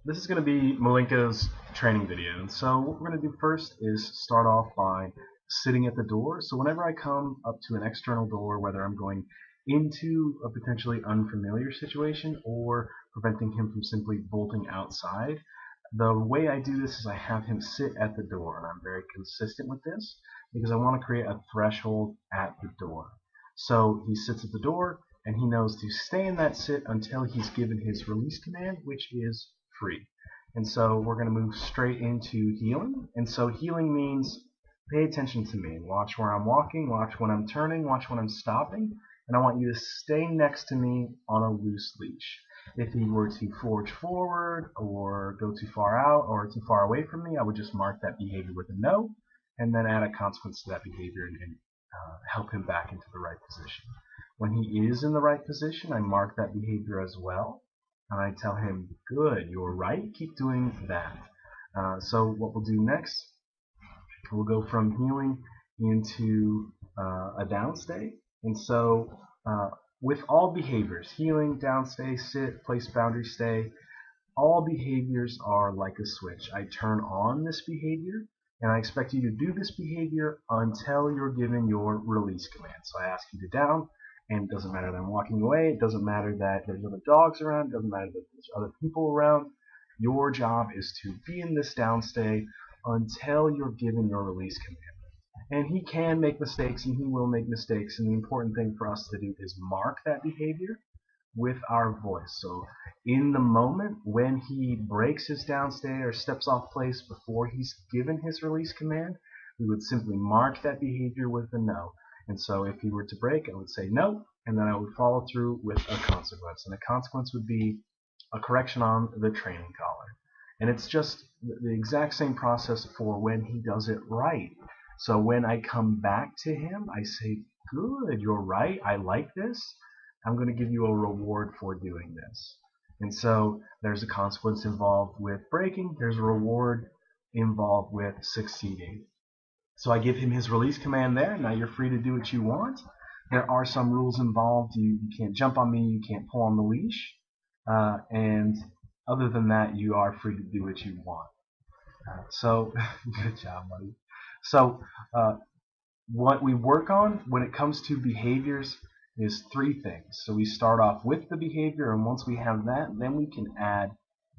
This is going to be Malenko's training video. And so what we're going to do first is start off by sitting at the door. So whenever I come up to an external door, whether I'm going into a potentially unfamiliar situation or preventing him from simply bolting outside, the way I do this is I have him sit at the door. And I'm very consistent with this because I want to create a threshold at the door. So he sits at the door and he knows to stay in that sit until he's given his release command, which is free. And so we're going to move straight into healing. And so healing means pay attention to me. Watch where I'm walking, watch when I'm turning, watch when I'm stopping. And I want you to stay next to me on a loose leash. If he were to forge forward or go too far out or too far away from me, I would just mark that behavior with a no and then add a consequence to that behavior and help him back into the right position. When he is in the right position, I mark that behavior as well. And I tell him, good, you're right, keep doing that. So what we'll do next, we'll go from healing into a downstay. And so with all behaviors, healing, downstay, sit, place boundary, stay, all behaviors are like a switch. I turn on this behavior, and I expect you to do this behavior until you're given your release command. So I ask you to down, and it doesn't matter that I'm walking away, it doesn't matter that there's other dogs around, it doesn't matter that there's other people around. Your job is to be in this downstay until you're given your release command. And he can make mistakes, and he will make mistakes, and the important thing for us to do is mark that behavior with our voice. So in the moment when he breaks his downstay or steps off place before he's given his release command, we would simply mark that behavior with a no. And so if he were to break, I would say no, and then I would follow through with a consequence. And a consequence would be a correction on the training collar. And it's just the exact same process for when he does it right. So when I come back to him, I say, good, you're right, I like this. I'm going to give you a reward for doing this. And so there's a consequence involved with breaking. There's a reward involved with succeeding. So I give him his release command there. Now you're free to do what you want. There are some rules involved. You can't jump on me. You can't pull on the leash. And other than that, you are free to do what you want. So good job, buddy. So what we work on when it comes to behaviors is three things. So we start off with the behavior, and once we have that, then we can add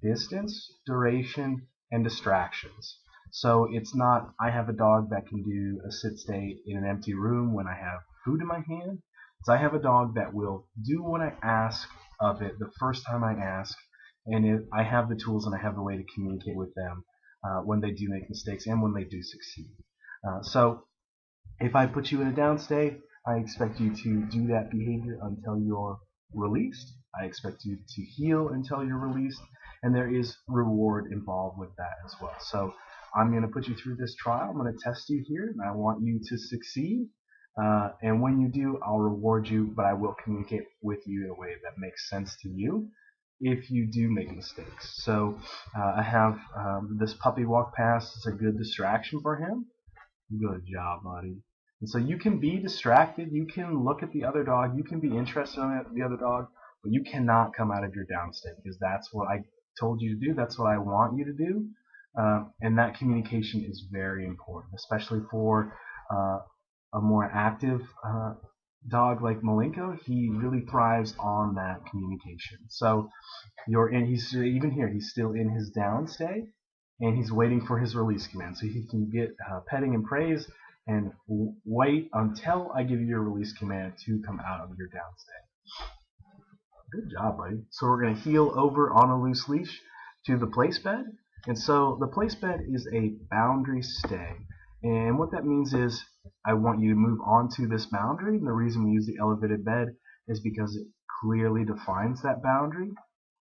distance, duration, and distractions. So it's not, I have a dog that can do a sit stay in an empty room when I have food in my hand. It's I have a dog that will do what I ask of it the first time I ask, and I have the tools and I have the way to communicate with them when they do make mistakes and when they do succeed. So if I put you in a downstay, I expect you to do that behavior until you're released. I expect you to heal until you're released, and there is reward involved with that as well. So I'm going to put you through this trial. I'm going to test you here, and I want you to succeed. And when you do, I'll reward you, but I will communicate with you in a way that makes sense to you if you do make mistakes. So I have this puppy walk past. It's a good distraction for him. Good job, buddy. And so you can be distracted, you can look at the other dog, you can be interested in the other dog, but you cannot come out of your downstay because that's what I told you to do, that's what I want you to do. And that communication is very important, especially for a more active dog like Malenko. He really thrives on that communication. So he's even here, he's still in his downstay, and he's waiting for his release command. So he can get petting and praise and wait until I give you your release command to come out of your downstay. Good job, buddy. So we're going to heal over on a loose leash to the place bed. And so the place bed is a boundary stay. And what that means is I want you to move onto this boundary. And the reason we use the elevated bed is because it clearly defines that boundary.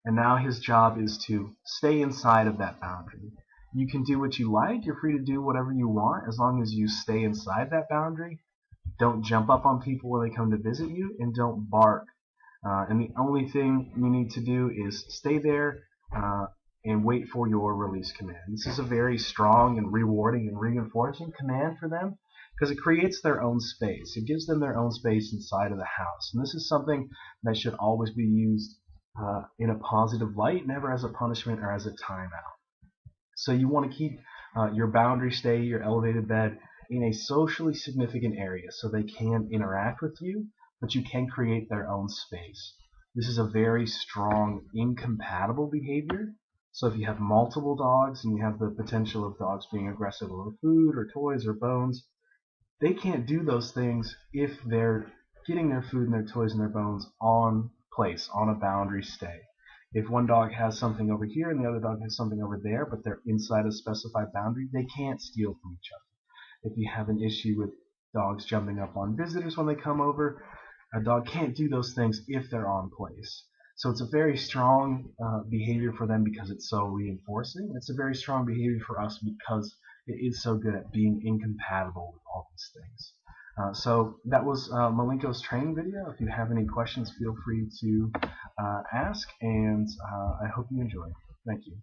And now his job is to stay inside of that boundary. You can do what you like. You're free to do whatever you want as long as you stay inside that boundary. Don't jump up on people when they come to visit you, and don't bark. And the only thing you need to do is stay there and wait for your release command. This is a very strong and rewarding and reinforcing command for them because it creates their own space. It gives them their own space inside of the house. And this is something that should always be used in a positive light, never as a punishment or as a timeout. So you want to keep your boundary stay, your elevated bed, in a socially significant area so they can interact with you, but you can create their own space. This is a very strong incompatible behavior. So if you have multiple dogs and you have the potential of dogs being aggressive over food or toys or bones, they can't do those things if they're getting their food and their toys and their bones on place, on a boundary stay. If one dog has something over here and the other dog has something over there, but they're inside a specified boundary, they can't steal from each other. If you have an issue with dogs jumping up on visitors when they come over, a dog can't do those things if they're on place. So it's a very strong behavior for them because it's so reinforcing. It's a very strong behavior for us because it is so good at being incompatible with all these things. So that was Malenko's training video. If you have any questions, feel free to ask, and I hope you enjoy. Thank you.